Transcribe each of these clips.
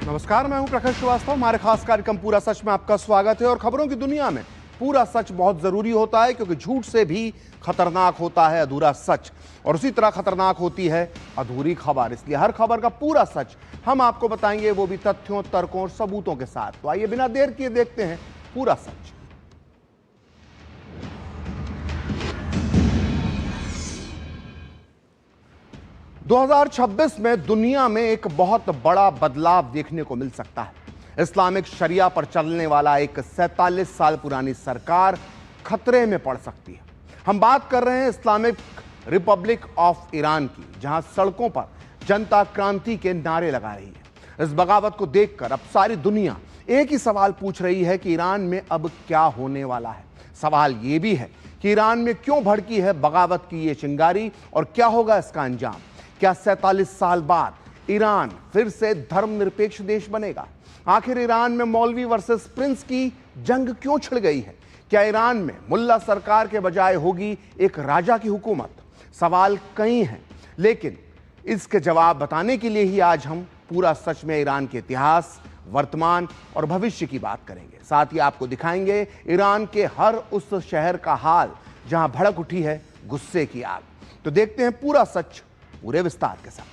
नमस्कार, मैं हूं प्रखर श्रीवास्तव। हमारे खास कार्यक्रम पूरा सच में आपका स्वागत है। और खबरों की दुनिया में पूरा सच बहुत जरूरी होता है, क्योंकि झूठ से भी खतरनाक होता है अधूरा सच, और उसी तरह खतरनाक होती है अधूरी खबर। इसलिए हर खबर का पूरा सच हम आपको बताएंगे, वो भी तथ्यों, तर्कों और सबूतों के साथ। तो आइए बिना देर किए देखते हैं पूरा सच। दो 2026 में दुनिया में एक बहुत बड़ा बदलाव देखने को मिल सकता है। इस्लामिक शरिया पर चलने वाला एक 47 साल पुरानी सरकार खतरे में पड़ सकती है। हम बात कर रहे हैं इस्लामिक रिपब्लिक ऑफ ईरान की, जहां सड़कों पर जनता क्रांति के नारे लगा रही है। इस बगावत को देखकर अब सारी दुनिया एक ही सवाल पूछ रही है कि ईरान में अब क्या होने वाला है। सवाल यह भी है कि ईरान में क्यों भड़की है बगावत की ये चिंगारी, और क्या होगा इसका अंजाम। क्या 47 साल बाद ईरान फिर से धर्मनिरपेक्ष देश बनेगा? आखिर ईरान में मौलवी वर्सेस प्रिंस की जंग क्यों छिड़ गई है? क्या ईरान में मुल्ला सरकार के बजाय होगी एक राजा की हुकूमत? सवाल कई हैं, लेकिन इसके जवाब बताने के लिए ही आज हम पूरा सच में ईरान के इतिहास, वर्तमान और भविष्य की बात करेंगे। साथ ही आपको दिखाएंगे ईरान के हर उस शहर का हाल जहां भड़क उठी है गुस्से की आग। तो देखते हैं पूरा सच पूरे विस्तार के साथ।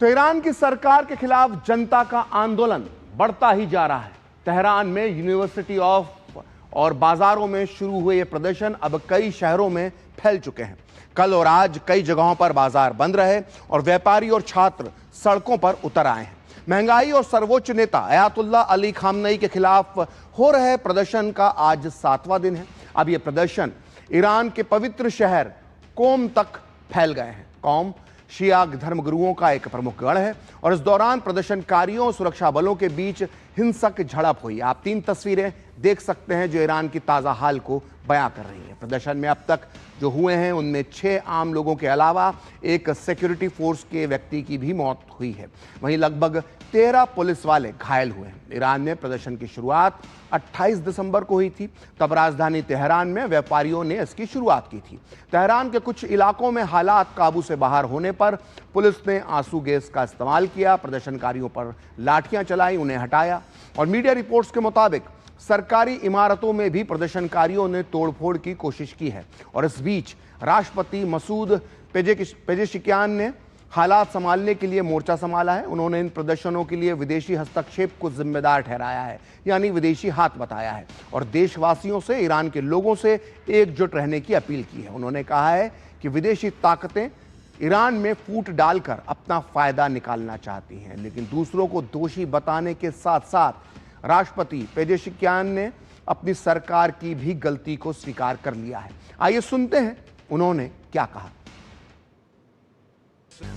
तो ईरान की सरकार के खिलाफ जनता का आंदोलन बढ़ता ही जा रहा है। तेहरान में यूनिवर्सिटी ऑफ और बाजारों में शुरू हुए ये प्रदर्शन अब कई शहरों में फैल चुके हैं। कल और आज कई जगहों पर बाजार बंद रहे और व्यापारी और छात्र सड़कों पर उतर आए हैं। महंगाई और सर्वोच्च नेता अयातुल्ला अली खामनई के खिलाफ हो रहे प्रदर्शन का आज 7वां दिन है। अब यह प्रदर्शन ईरान के पवित्र शहर कोम तक फैल गए हैं। कोम शिया धर्मगुरुओं का एक प्रमुख गढ़ है और इस दौरान प्रदर्शनकारियों और सुरक्षा बलों के बीच हिंसक झड़प हुई। आप 3 तस्वीरें देख सकते हैं जो ईरान की ताज़ा हाल को बयां कर रही हैं। प्रदर्शन में अब तक जो हुए हैं उनमें 6 आम लोगों के अलावा एक सिक्योरिटी फोर्स के व्यक्ति की भी मौत हुई है। वहीं लगभग 13 पुलिस वाले घायल हुए हैं। ईरान में प्रदर्शन की शुरुआत 28 दिसंबर को हुई थी। तब राजधानी तेहरान में व्यापारियों ने इसकी शुरुआत की थी। तेहरान के कुछ इलाकों में हालात काबू से बाहर होने पर पुलिस ने आंसू गैस का इस्तेमाल किया, प्रदर्शनकारियों पर लाठियां चलाई, उन्हें हटाया। और मीडिया रिपोर्ट्स के मुताबिक सरकारी इमारतों में भी प्रदर्शनकारियों ने तोड़फोड़ की कोशिश की है। और इस बीच राष्ट्रपति मसूद पेजेशिकियान ने हालात संभालने के लिए मोर्चा संभाला है। उन्होंने इन प्रदर्शनों के लिए विदेशी हस्तक्षेप को जिम्मेदार ठहराया है, यानी विदेशी हाथ बताया है, और देशवासियों से, ईरान के लोगों से एकजुट रहने की अपील की है। उन्होंने कहा है कि विदेशी ताकतें ईरान में फूट डालकर अपना फायदा निकालना चाहती हैं, लेकिन दूसरों को दोषी बताने के साथ साथ राष्ट्रपति पेजेशिकियान ने अपनी सरकार की भी गलती को स्वीकार कर लिया है। आइए सुनते हैं उन्होंने क्या कहा।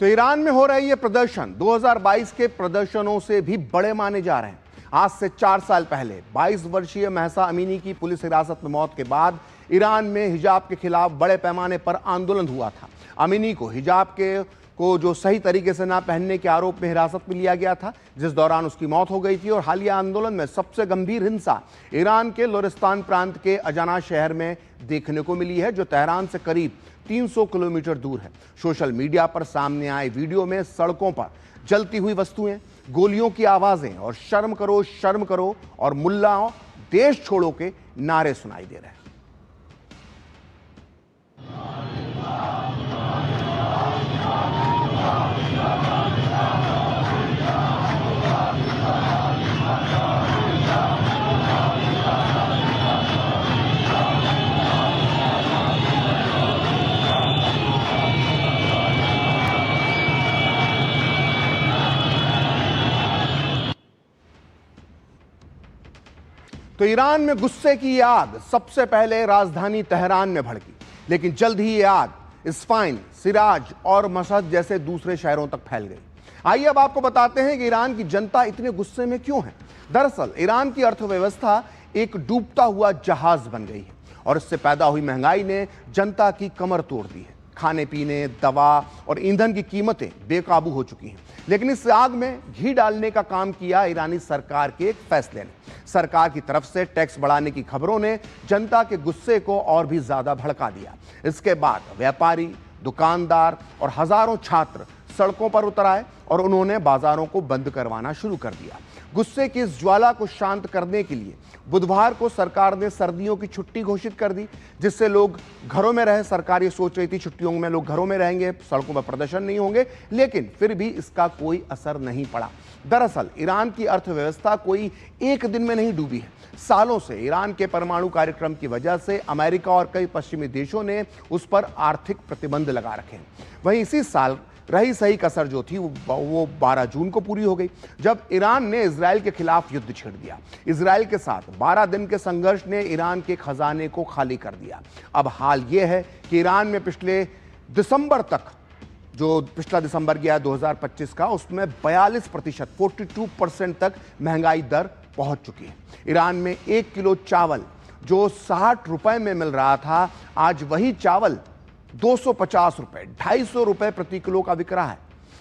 तो ईरान में हो रहे ये प्रदर्शन 2022 के प्रदर्शनों से भी बड़े माने जा रहे हैं। आज से 4 साल पहले 22 वर्षीय महसा अमीनी की पुलिस हिरासत में मौत के बाद ईरान में हिजाब के खिलाफ बड़े पैमाने पर आंदोलन हुआ था। अमीनी को हिजाब को जो सही तरीके से ना पहनने के आरोप में हिरासत में लिया गया था, जिस दौरान उसकी मौत हो गई थी। और हालिया आंदोलन में सबसे गंभीर हिंसा ईरान के लोरिस्तान प्रांत के अजाना शहर में देखने को मिली है, जो तेहरान से करीब 300 किलोमीटर दूर है। सोशल मीडिया पर सामने आए वीडियो में सड़कों पर जलती हुई वस्तुएं, गोलियों की आवाजें और शर्म करो और मुल्लाओं देश छोड़ो के नारे सुनाई दे रहे हैं। तो ईरान में गुस्से की यह आग सबसे पहले राजधानी तेहरान में भड़की, लेकिन जल्द ही यह आग इस्फाइन, सिराज और मशहद जैसे दूसरे शहरों तक फैल गई। आइए अब आपको बताते हैं कि ईरान की जनता इतने गुस्से में क्यों है। दरअसल ईरान की अर्थव्यवस्था एक डूबता हुआ जहाज बन गई है और इससे पैदा हुई महंगाई ने जनता की कमर तोड़ दी है। खाने पीने, दवा और ईंधन की कीमतें बेकाबू हो चुकी हैं। लेकिन इस आग में घी डालने का काम किया ईरानी सरकार के एक फैसले ने। सरकार की तरफ से टैक्स बढ़ाने की खबरों ने जनता के गुस्से को और भी ज्यादा भड़का दिया। इसके बाद व्यापारी, दुकानदार और हजारों छात्र सड़कों पर उतर आए और उन्होंने बाजारों को बंद करवाना शुरू कर दिया। गुस्से की इस ज्वाला को शांत करने के लिए बुधवार को सरकार ने सर्दियों की छुट्टी घोषित कर दी, जिससे लोग घरों में रहे। सरकार ये सोच रही थी छुट्टियों में लोग घरों में रहेंगे, सड़कों पर प्रदर्शन नहीं होंगे, लेकिन फिर भी इसका कोई असर नहीं पड़ा। दरअसल ईरान की अर्थव्यवस्था कोई एक दिन में नहीं डूबी है। सालों से ईरान के परमाणु कार्यक्रम की वजह से अमेरिका और कई पश्चिमी देशों ने उस पर आर्थिक प्रतिबंध लगा रखे हैं। वहीं इसी साल रही सही कसर जो थी वो 12 जून को पूरी हो गई, जब ईरान ने इजराइल के खिलाफ युद्ध छेड़ दिया। इजराइल के साथ 12 दिन के संघर्ष ने ईरान के खजाने को खाली कर दिया। अब हाल ये है कि ईरान में पिछले दिसंबर तक, जो पिछला दिसंबर गया 2025 का, उसमें 42% 42% तक महंगाई दर पहुंच चुकी है। ईरान में 1 किलो चावल जो 60 रुपए में मिल रहा था, आज वही चावल 250 रुपए, 250 रुपए प्रति किलो का बिक रहा है।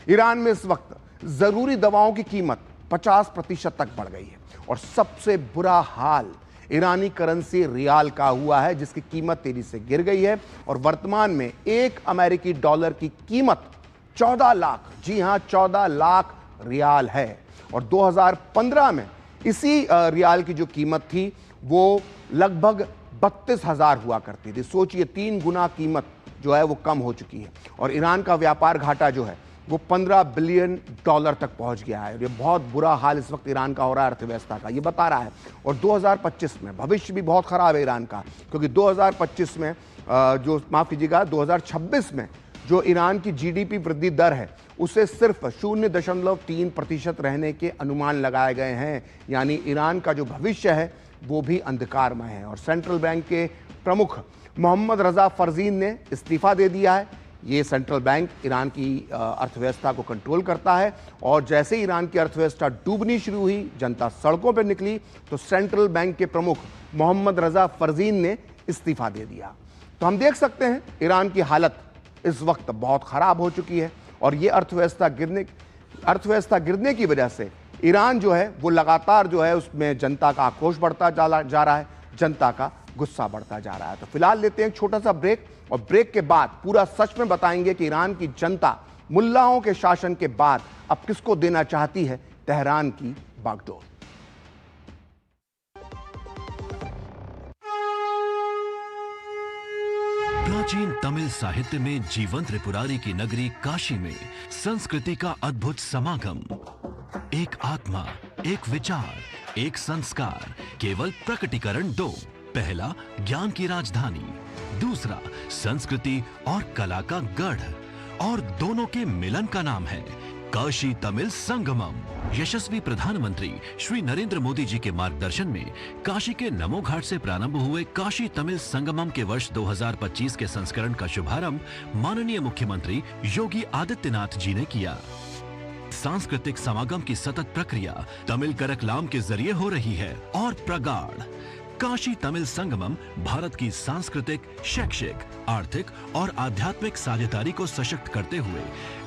ईरान में इस वक्त जरूरी दवाओं की कीमत 50% तक बढ़ गई है और सबसे बुरा हाल ईरानी करेंसी रियाल का हुआ है, जिसकी कीमत तेजी से गिर गई है और वर्तमान में एक अमेरिकी डॉलर की कीमत 14 लाख, जी हां 14 लाख रियाल है। और 2015 में इसी रियाल की जो कीमत थी वो लगभग 32,000 हुआ करती थी। सोचिए 3 गुना कीमत जो है वो कम हो चुकी है और ईरान का व्यापार घाटा जो है वो 15 बिलियन डॉलर तक पहुंच गया है। और ये बहुत बुरा हाल इस वक्त ईरान का हो रहा है अर्थव्यवस्था का, ये बता रहा है। और 2025 में भविष्य भी बहुत खराब है ईरान का, क्योंकि 2025 में जो माफ कीजिएगा 2026 में जो ईरान की जीडीपी वृद्धि दर है उसे सिर्फ 0.3% रहने के अनुमान लगाए गए हैं। यानी ईरान का जो भविष्य है वो भी अंधकारमय है। और सेंट्रल बैंक के प्रमुख मोहम्मद रजा फरजीन ने इस्तीफा दे दिया है। ये सेंट्रल बैंक ईरान की अर्थव्यवस्था को कंट्रोल करता है और जैसे ही ईरान की अर्थव्यवस्था डूबनी शुरू हुई, जनता सड़कों पर निकली, तो सेंट्रल बैंक के प्रमुख मोहम्मद रजा फरजीन ने इस्तीफा दे दिया। तो हम देख सकते हैं ईरान की हालत इस वक्त बहुत खराब हो चुकी है और ये अर्थव्यवस्था गिरने की वजह से ईरान जो है वो लगातार जो है उसमें जनता का आक्रोश बढ़ता जा रहा है, जनता का गुस्सा बढ़ता जा रहा है। तो फिलहाल लेते हैं एक छोटा सा ब्रेक और ब्रेक के बाद पूरा सच में बताएंगे कि ईरान की जनता मुल्लाओं के शासन के बाद अब किसको देना चाहती है तेहरान की बागडोर। प्राचीन तमिल साहित्य में जीवंत त्रिपुरारी की नगरी काशी में संस्कृति का अद्भुत समागम। एक आत्मा, एक विचार, एक संस्कार, केवल प्रकटीकरण दो। पहला ज्ञान की राजधानी, दूसरा संस्कृति और कला का गढ़, और दोनों के मिलन का नाम है काशी तमिल संगमम। यशस्वी प्रधानमंत्री श्री नरेंद्र मोदी जी के मार्गदर्शन में काशी के नमो घाट से प्रारंभ हुए काशी तमिल संगमम के वर्ष 2025 के संस्करण का शुभारंभ माननीय मुख्यमंत्री योगी आदित्यनाथ जी ने किया। सांस्कृतिक समागम की सतत प्रक्रिया तमिल करकलाम के जरिए हो रही है और प्रगाढ़। काशी तमिल संगमम भारत की सांस्कृतिक, शैक्षिक, आर्थिक और आध्यात्मिक साझेदारी को सशक्त करते हुए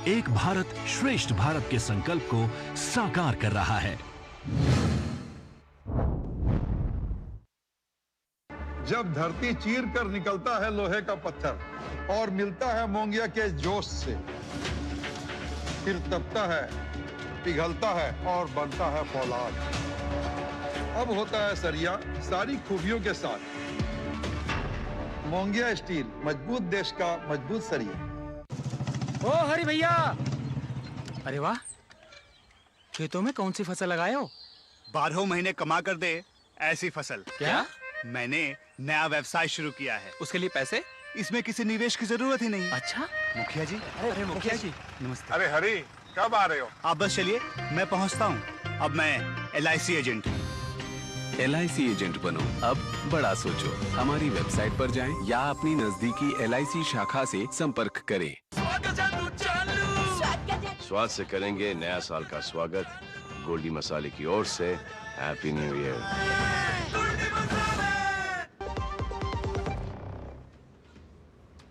एक भारत श्रेष्ठ भारत के संकल्प को साकार कर रहा है। जब धरती चीर कर निकलता है लोहे का पत्थर और मिलता है मोंगिया के जोश से, फिर तपता है, पिघलता है और बनता है फौलाद। अब होता है सरिया सारी खूबियों के साथ। मोंगिया स्टील, मजबूत देश का मजबूत सरिया। ओ हरी भैया, अरे वाह, खेतों में कौन सी फसल लगाए हो? 12 महीने कमा कर दे ऐसी फसल। क्या? मैंने नया व्यवसाय शुरू किया है। उसके लिए पैसे? इसमें किसी निवेश की जरूरत ही नहीं। अच्छा मुखिया जी। अरे मुखिया जी नमस्ते। अरे हरी, कब आ रहे हो? आप बस चलिए, मैं पहुंचता हूं। अब मैं LIC एजेंट हूं। LIC एजेंट बनो, अब बड़ा सोचो। हमारी वेबसाइट पर जाएं या अपनी नजदीकी LIC शाखा से संपर्क करें। स्वाद से करेंगे नया साल का स्वागत। गोल्डी मसाले की ओर से हैप्पी न्यू ईयर।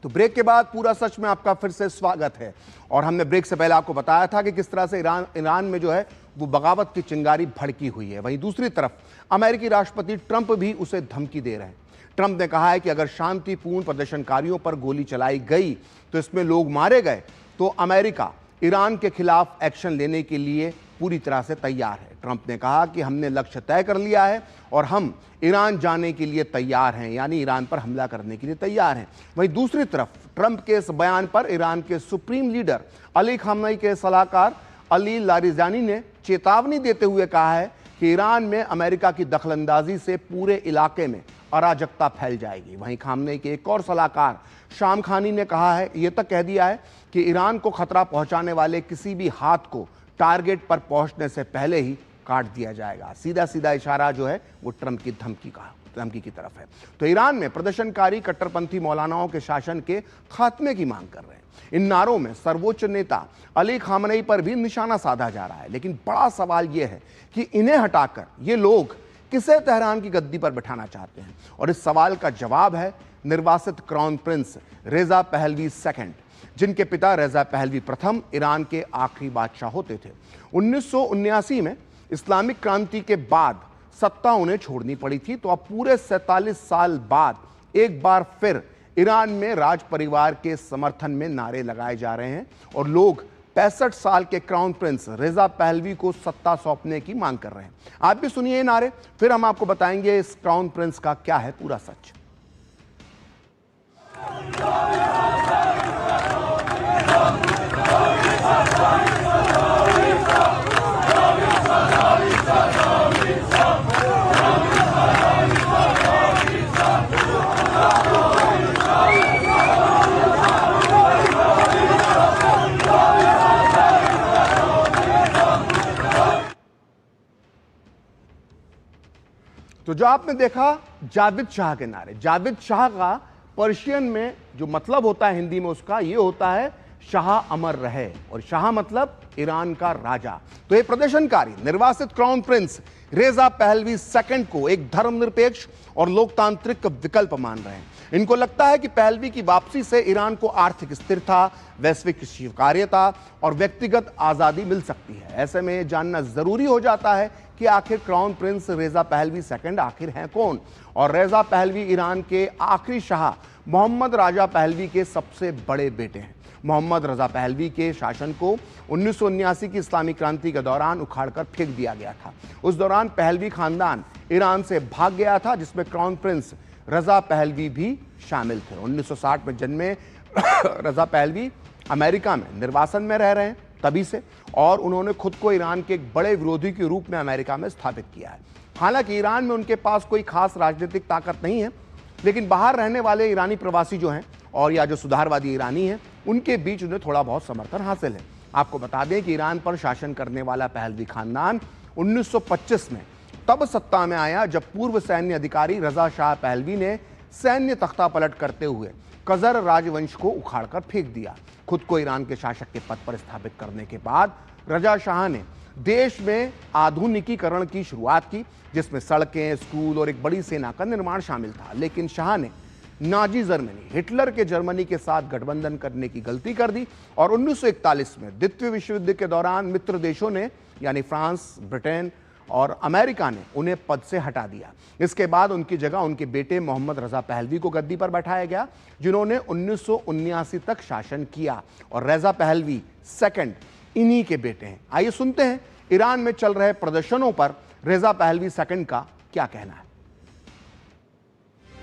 तो ब्रेक के बाद पूरा सच में आपका फिर से स्वागत है। और हमने ब्रेक से पहले आपको बताया था कि किस तरह से ईरान में जो है वो बगावत की चिंगारी भड़की हुई है। वहीं दूसरी तरफ अमेरिकी राष्ट्रपति ट्रंप भी उसे धमकी दे रहे हैं। ट्रंप ने कहा है कि अगर शांतिपूर्ण प्रदर्शनकारियों पर गोली चलाई गई तो इसमें लोग मारे गए तो अमेरिका ईरान के खिलाफ एक्शन लेने के लिए पूरी तरह से तैयार है। ट्रंप ने कहा कि हमने लक्ष्य तय कर लिया है और हम ईरान जाने के लिए तैयार हैं, यानी ईरान पर हमला करने के लिए तैयार हैं। वहीं दूसरी तरफ ट्रंप के इस बयान पर ईरान के सुप्रीम लीडर अली खामनेई के सलाहकार अली लारिजानी ने चेतावनी देते हुए कहा है कि ईरान में अमेरिका की दखलंदाजी से पूरे इलाके में अराजकता फैल जाएगी। वहीं खामनेई के एक और सलाहकार शाम खानी ने कहा है, ये तक कह दिया है कि ईरान को खतरा पहुंचाने वाले किसी भी हाथ को टारगेट पर पहुंचने से पहले ही काट दिया जाएगा। सीधा सीधा इशारा जो है वो ट्रंप की धमकी की तरफ है। तो ईरान में प्रदर्शनकारी कट्टरपंथी मौलानाओं के शासन के खात्मे की मांग कर रहे हैं। इन नारों में सर्वोच्च नेता अली खामनेई पर भी निशाना साधा जा रहा है। लेकिन बड़ा सवाल यह है कि इन्हें हटाकर ये लोग किसे तेहरान की गद्दी पर बैठाना चाहते हैं। और इस सवाल का जवाब है निर्वासित क्राउन प्रिंस रेजा पहलवी सेकंड, जिनके पिता रेजा पहलवी प्रथम ईरान के आखिरी बादशाह होते थे। 1979 में इस्लामिक क्रांति के बाद सत्ता उन्हें छोड़नी पड़ी थी। तो अब पूरे 47 साल बाद एक बार फिर ईरान में राज परिवार के समर्थन में नारे लगाए जा रहे हैं और लोग 65 साल के क्राउन प्रिंस रेजा पहलवी को सत्ता सौंपने की मांग कर रहे हैं। आप भी सुनिए ये नारे, फिर हम आपको बताएंगे इस क्राउन प्रिंस का क्या है पूरा सच। तो जो आपने देखा जावेद शाह के नारे, जावेद शाह का पर्शियन में जो मतलब होता है हिंदी में उसका ये होता है शाह अमर रहे, और शाह मतलब ईरान का राजा। तो ये प्रदर्शनकारी निर्वासित क्राउन प्रिंस रेजा पहलवी सेकंड को एक धर्मनिरपेक्ष और लोकतांत्रिक विकल्प मान रहे हैं। इनको लगता है कि पहलवी की वापसी से ईरान को आर्थिक स्थिरता, वैश्विक स्वीकार्यता और व्यक्तिगत आजादी मिल सकती है। ऐसे में यह जानना जरूरी हो जाता है कि आखिर क्राउन प्रिंस रेजा पहलवी सेकंड आखिर हैं कौन। और रेजा पहलवी ईरान के आखिरी शाह मोहम्मद राजा पहलवी के सबसे बड़े बेटे हैं। मोहम्मद रजा पहलवी के शासन को 1979 की इस्लामी क्रांति के दौरान उखाड़कर फेंक दिया गया था। उस दौरान पहलवी खानदान ईरान से भाग गया था, जिसमें क्राउन प्रिंस रजा पहलवी भी शामिल थे। 1960 में जन्मे रजा पहलवी अमेरिका में निर्वासन में रह रहे हैं तभी से, और उन्होंने खुद को ईरान के एक बड़े विरोधी के रूप में अमेरिका में स्थापित किया है। हालांकि ईरान में उनके पास कोई खास राजनीतिक ताकत नहीं है, लेकिन बाहर रहने वाले ईरानी प्रवासी जो हैं और या जो सुधारवादी ईरानी हैं, उनके बीच उन्हें थोड़ा बहुत समर्थन हासिल है। आपको बता दें कि ईरान पर शासन करने वाला पहलवी खानदान 1925 में तब सत्ता में आया जब पूर्व सैन्य अधिकारी रजा शाह पहलवी ने सैन्य तख्तापलट करते हुए कजर राजवंश को उखाड़कर फेंक दिया। खुद को ईरान के शासक के पद पर स्थापित करने के बाद रजा शाह ने देश में आधुनिकीकरण की शुरुआत की, जिसमें सड़कें, स्कूल और एक बड़ी सेना का निर्माण शामिल था। लेकिन शाह ने नाजी जर्मनी, हिटलर के जर्मनी के साथ गठबंधन करने की गलती कर दी और 1941 में द्वितीय विश्व युद्ध के दौरान मित्र देशों ने यानी फ्रांस, ब्रिटेन और अमेरिका ने उन्हें पद से हटा दिया। इसके बाद उनकी जगह उनके बेटे मोहम्मद रजा पहलवी को गद्दी पर बैठाया गया, जिन्होंने 1979 तक शासन किया। और रजा पहलवी सेकंड इन्हीं के बेटे हैं। आइए सुनते हैं ईरान में चल रहे प्रदर्शनों पर रजा पहलवी सेकंड का क्या कहना है।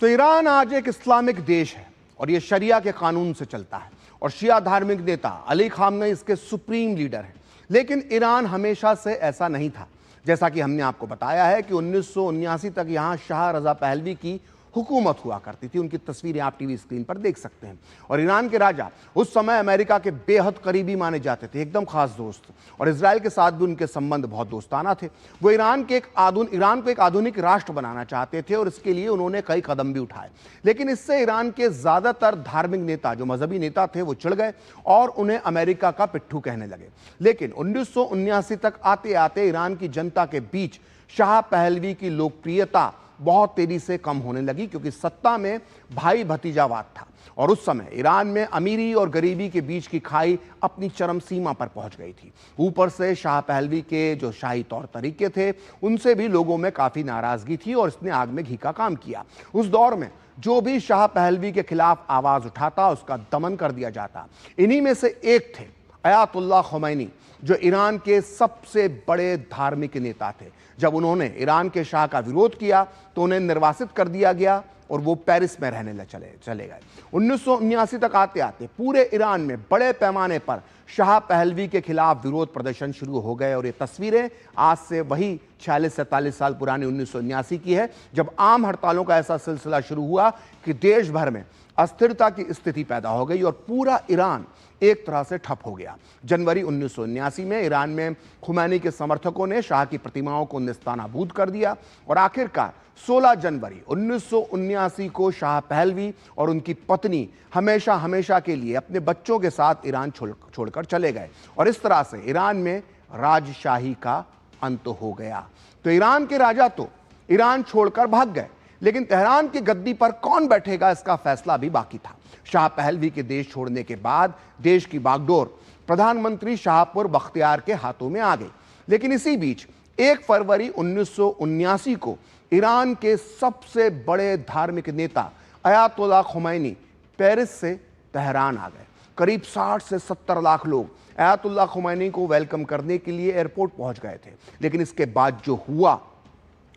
तो ईरान आज एक इस्लामिक देश है और ये शरिया के कानून से चलता है और शिया धार्मिक नेता अली खामनेई इसके सुप्रीम लीडर हैं। लेकिन ईरान हमेशा से ऐसा नहीं था। जैसा कि हमने आपको बताया है कि 1979 तक यहाँ शाह रजा पहलवी की हुकूमत हुआ करती थी। उनकी तस्वीरें आप टीवी स्क्रीन पर देख सकते हैं। और ईरान के राजा उस समय अमेरिका के बेहद करीबी माने जाते थे, एकदम खास दोस्त, और इजराइल के साथ भी उनके संबंध बहुत दोस्ताना थे। वो ईरान को एक आधुनिक राष्ट्र बनाना चाहते थे और इसके लिए उन्होंने कई कदम भी उठाए। लेकिन इससे ईरान के ज्यादातर धार्मिक नेता, जो मजहबी नेता थे, वो चिढ़ गए और उन्हें अमेरिका का पिट्ठू कहने लगे। लेकिन 1979 तक आते आते ईरान की जनता के बीच शाह पहलवी की लोकप्रियता बहुत तेजी से कम होने लगी, क्योंकि सत्ता में भाई भतीजावाद था और उस समय ईरान में अमीरी और गरीबी के बीच की खाई अपनी चरम सीमा पर पहुंच गई थी। ऊपर से शाह पहलवी के जो शाही तौर तरीके थे, उनसे भी लोगों में काफी नाराजगी थी और इसने आग में घी का काम किया। उस दौर में जो भी शाह पहलवी के खिलाफ आवाज उठाता, उसका दमन कर दिया जाता। इन्हीं में से एक थे अयातुल्लाह खुमैनी, जो ईरान के सबसे बड़े धार्मिक नेता थे। जब उन्होंने ईरान के शाह का विरोध किया तो उन्हें निर्वासित कर दिया गया और वो पेरिस में रहने चले गए। 1979 तक आते आते पूरे ईरान में बड़े पैमाने पर शाह पहलवी के खिलाफ विरोध प्रदर्शन शुरू हो गए और ये तस्वीरें आज से वही 46-47 साल पुरानी 1979 की है, जब आम हड़तालों का ऐसा सिलसिला शुरू हुआ कि देश भर में अस्थिरता की स्थिति पैदा हो गई और पूरा ईरान एक तरह से ठप हो गया। जनवरी 1979 में ईरान में खुमैनी के समर्थकों ने शाह की प्रतिमाओं को नेस्तनाबूद कर दिया और आखिरकार 16 जनवरी 1979 को शाह पहलवी और उनकी पत्नी हमेशा के लिए अपने बच्चों के साथ ईरान छोड़कर चले गए और इस तरह से ईरान में राजशाही का अंत हो गया। तो ईरान के राजा तो ईरान छोड़कर भाग गए, लेकिन तेहरान की गद्दी पर कौन बैठेगा, इसका फैसला भी बाकी था। शाह पहलवी के देश छोड़ने के बाद देश की बागडोर प्रधानमंत्री शाहपुर बख्तियार के हाथों में आ गई। लेकिन इसी बीच 1 फरवरी 1979 को ईरान के सबसे बड़े धार्मिक नेता अयातुल्लाह खुमैनी पेरिस से तेहरान आ गए। करीब 60 से 70 लाख लोग अयातुल्लाह खुमैनी को वेलकम करने के लिए एयरपोर्ट पहुंच गए थे। लेकिन इसके बाद जो हुआ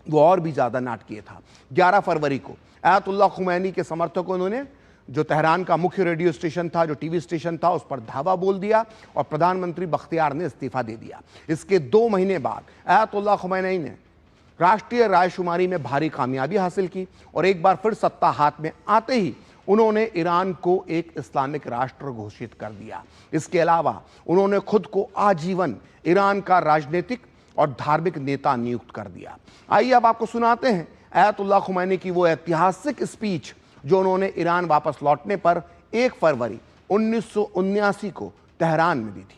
वो और भी ज्यादा नाटकीय था। 11 फरवरी को अयातुल्लाह खुमैनी के समर्थकों ने जो तेहरान का मुख्य रेडियो स्टेशन था, जो टीवी स्टेशन था, उस पर धावा बोल दिया और प्रधानमंत्री बख्तियार ने इस्तीफा दे दिया। इसके 2 महीने बाद अयातुल्लाह खुमैनी ने राष्ट्रीय रायशुमारी में भारी कामयाबी हासिल की और एक बार फिर सत्ता हाथ में आते ही उन्होंने ईरान को एक इस्लामिक राष्ट्र घोषित कर दिया। इसके अलावा उन्होंने खुद को आजीवन ईरान का राजनीतिक और धार्मिक नेता नियुक्त कर दिया। आइए अब आपको सुनाते हैं अयातुल्लाह खुमैनी की वो ऐतिहासिक स्पीच जो उन्होंने ईरान वापस लौटने पर 1 फरवरी 1979 को तेहरान में दी थी।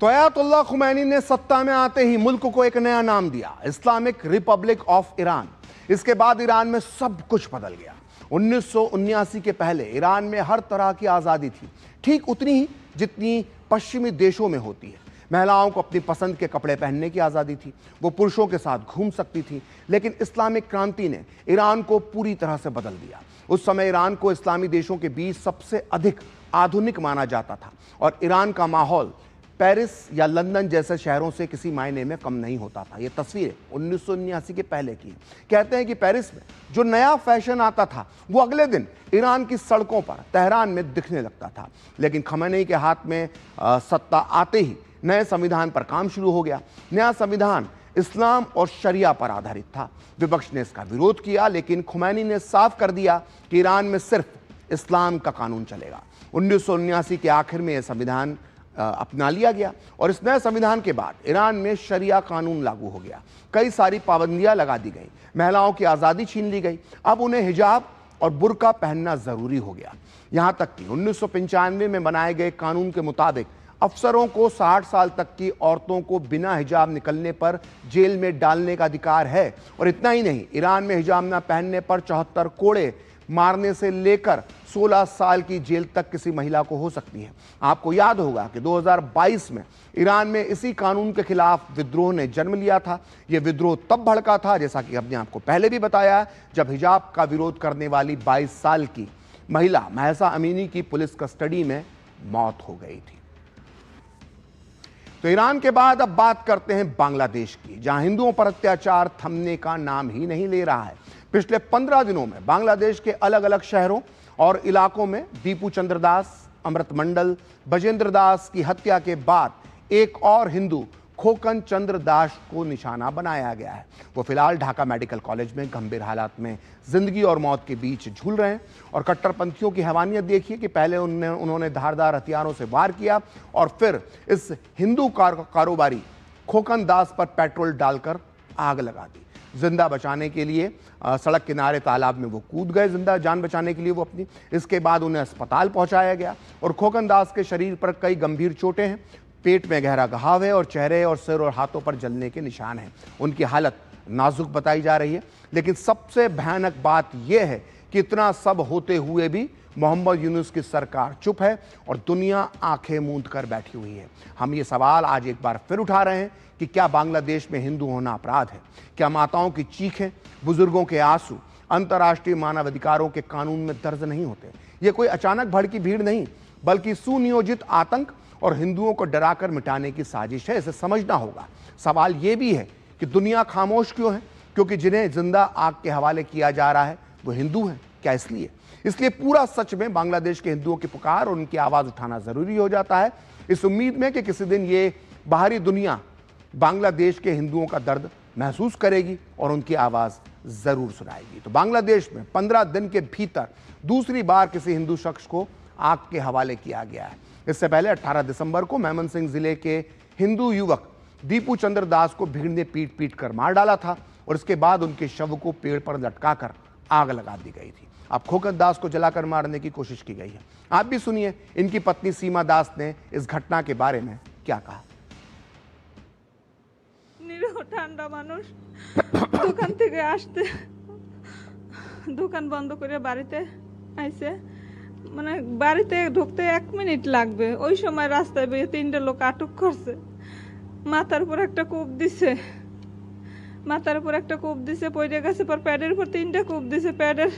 तो अयातुल्लाह खुमैनी ने सत्ता में आते ही मुल्क को एक नया नाम दिया, इस्लामिक रिपब्लिक ऑफ ईरान। इसके बाद ईरान में सब कुछ बदल गया। 1979 के पहले ईरान में हर तरह की आज़ादी थी, ठीक उतनी ही जितनी पश्चिमी देशों में होती है। महिलाओं को अपनी पसंद के कपड़े पहनने की आज़ादी थी, वो पुरुषों के साथ घूम सकती थी। लेकिन इस्लामिक क्रांति ने ईरान को पूरी तरह से बदल दिया। उस समय ईरान को इस्लामी देशों के बीच सबसे अधिक आधुनिक माना जाता था और ईरान का माहौल पेरिस या लंदन जैसे शहरों से किसी मायने में कम नहीं होता था। ये तस्वीरें 1979 के पहले की। कहते हैं कि पेरिस में जो नया फैशन आता था वो अगले दिन ईरान की सड़कों पर तेहरान में दिखने लगता था। लेकिन खमेनी के हाथ में सत्ता आते ही नए संविधान पर काम शुरू हो गया। नया संविधान इस्लाम और शरिया पर आधारित था। विपक्ष ने इसका विरोध किया, लेकिन खुमैनी ने साफ कर दिया कि ईरान में सिर्फ इस्लाम का कानून चलेगा। 1979 के आखिर में यह संविधान अपना लिया गया और इस नए संविधान के बाद ईरान में शरिया कानून लागू हो गया। कई सारी पाबंदियां लगा दी गई, महिलाओं की आज़ादी छीन ली गई। अब उन्हें हिजाब और बुर्का पहनना जरूरी हो गया। यहां तक कि 1995 में बनाए गए कानून के मुताबिक अफसरों को 60 साल तक की औरतों को बिना हिजाब निकलने पर जेल में डालने का अधिकार है। और इतना ही नहीं, ईरान में हिजाब न पहनने पर 74 कोड़े मारने से लेकर 16 साल की जेल तक किसी महिला को हो सकती है। आपको याद होगा कि 2022 में ईरान में इसी कानून के खिलाफ विद्रोह ने जन्म लिया था। यह विद्रोह तब भड़का था, जैसा कि हमने आपको पहले भी बताया, जब हिजाब का विरोध करने वाली 22 साल की महिला महसा अमीनी की पुलिस कस्टडी में मौत हो गई थी। तो ईरान के बाद अब बात करते हैं बांग्लादेश की, जहां हिंदुओं पर अत्याचार थमने का नाम ही नहीं ले रहा है। पिछले 15 दिनों में बांग्लादेश के अलग अलग शहरों और इलाकों में दीपू चंद्र दास, अमृत मंडल, बजेंद्र दास की हत्या के बाद एक और हिंदू खोकन चंद्र दास को निशाना बनाया गया है। वो फिलहाल ढाका मेडिकल कॉलेज में गंभीर हालात में जिंदगी और मौत के बीच झूल रहे हैं। और कट्टरपंथियों की हैवानियत देखिए कि पहले उन्होंने धारदार हथियारों से वार किया और फिर इस हिंदू कारोबारी खोकन दास पर पेट्रोल डालकर आग लगा दी। जिंदा बचाने के लिए सड़क किनारे तालाब में वो कूद गए, जिंदा जान बचाने के लिए वो अपनी। इसके बाद उन्हें अस्पताल पहुंचाया गया और खोकन दास के शरीर पर कई गंभीर चोटें हैं। पेट में गहरा घाव है और चेहरे और सिर और हाथों पर जलने के निशान हैं। उनकी हालत नाजुक बताई जा रही है। लेकिन सबसे भयानक बात यह है कि इतना सब होते हुए भी मोहम्मद यूनुस की सरकार चुप है और दुनिया आंखें मूंद कर बैठी हुई है। हम ये सवाल आज एक बार फिर उठा रहे हैं कि क्या बांग्लादेश में हिंदू होना अपराध है? क्या माताओं की चीखें, बुजुर्गों के आंसू अंतर्राष्ट्रीय मानवाधिकारों के कानून में दर्ज नहीं होते? ये कोई अचानक भड़की भीड़ नहीं, बल्कि सुनियोजित आतंक और हिंदुओं को डराकर मिटाने की साजिश है। इसे समझना होगा। सवाल यह भी है कि दुनिया खामोश क्यों है? क्योंकि जिन्हें जिंदा आग के हवाले किया जा रहा है वो हिंदू हैं। क्या इसलिए पूरा सच में बांग्लादेश के हिंदुओं की पुकार और उनकी आवाज उठाना जरूरी हो जाता है, इस उम्मीद में कि किसी दिन ये बाहरी दुनिया बांग्लादेश के हिंदुओं का दर्द महसूस करेगी और उनकी आवाज जरूर सुनाएगी। तो बांग्लादेश में 15 दिन के भीतर दूसरी बार किसी हिंदू शख्स को आग के हवाले किया गया है। इससे पहले 18 दिसंबर को मेमनसिंह जिले के हिंदू युवक दीपू चंद्र दास को भीड़ ने पीट कर मार डाला था और इसके बाद उनके शव को पेड़ पर लटकाकर आग लगा दी गई थी। अब खोकन दास को जलाकर मारने की कोशिश की गई है। आप भी सुनिए इनकी पत्नी सीमा दास ने इस घटना के बारे में क्या कहा। ঠান্ডা মানুষ দোকান থেকে আসতে দোকান বন্ধ করে বাড়িতে আইছে, মানে বাড়িতে ঢুকতে 1 মিনিট লাগবে। ওই সময় রাস্তায় বেরিয়ে 3টে লোক আটক করছে। মাথার উপর একটা কোপ দিছে, পড়ে গেছে। পর প্যাডের উপর 3টে কোপ দিছে, প্যাডের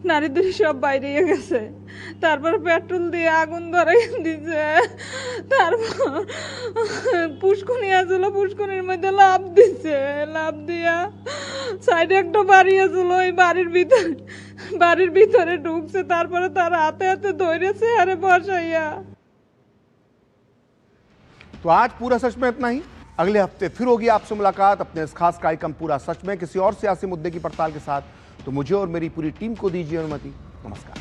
নারী দুটি সব বাইরে গেছে। তারপর পেট্রোল দিয়ে আগুন ধরে দিছে। তারপর পুষ্কুনি আসল, পুষ্কুনির মধ্যে লাভ দিছে। লাভ দিয়া সাইডে একটা বাড়ি আসল, ওই বাড়ির ভিতরে ঢুকছে। তারপরে তার হাতে হাতে ধরেছে আরে বসাইয়া। तो आज पूरा सच में इतना ही। अगले हफ्ते फिर होगी आपसे मुलाकात अपने इस खास कार्यक्रम पूरा सच में किसी और सियासी मुद्दे की पड़ताल के साथ। तो मुझे और मेरी पूरी टीम को दीजिए अनुमति। नमस्कार।